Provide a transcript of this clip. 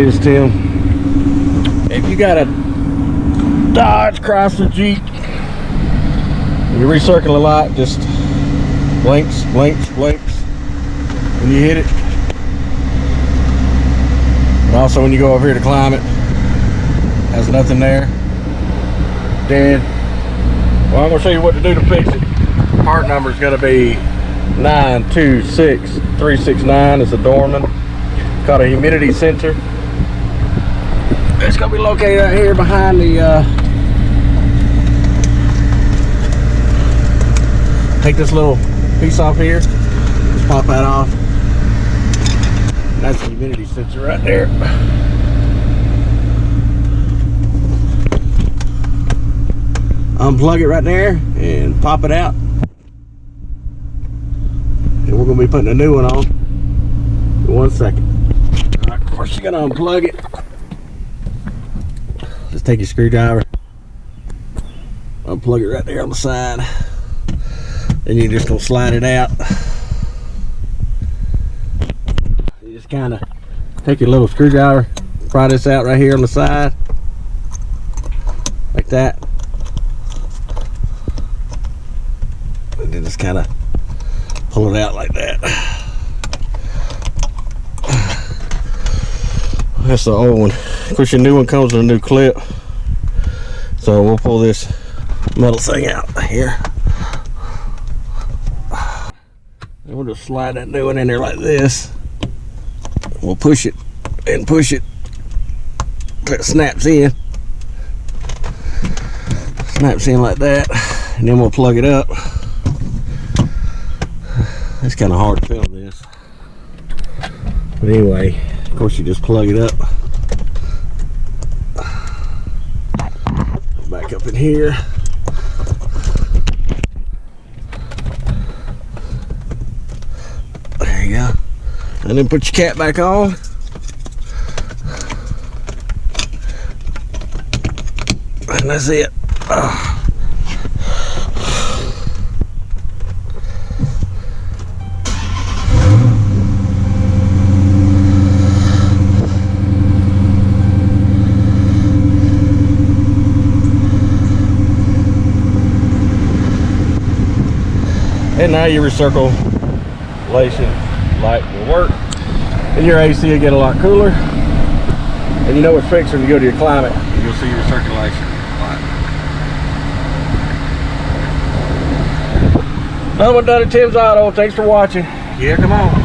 Hey, this is Tim. If you got a Dodge Chrysler Jeep, you recircle a lot, just blinks when you hit it. And also when you go over here to climb it, has nothing there, dead. Well, I'm going to show you what to do to fix it. Part number is going to be 926369. It's a Dorman, called a humidity sensor. It's going to be located out here behind the take this little piece off here, just pop that off. That's the humidity sensor right there. Unplug it right there and pop it out. And we're going to be putting a new one on in 1 second. All right, of course, you got to unplug it. Just take your screwdriver, unplug it right there on the side. Then you're just going to slide it out. You just kind of take your little screwdriver, pry this out right here on the side, like that. And then just kind of pull it out like that. That's the old one. Of course, your new one comes with a new clip. So we'll pull this metal thing out here. And we'll just slide that new one in there like this. We'll push it and push it till it snaps in. Snaps in like that. And then we'll plug it up. It's kind of hard to film this. But anyway, of course, you just plug it up. Back up in here. There you go. And then put your cap back on. And that's it. And now your recirculation light will work, and your AC will get a lot cooler. And you know what's fixed when you go to your climate, you'll see your circulation light. Another one done at Tim's Auto. Thanks for watching. Yeah, come on.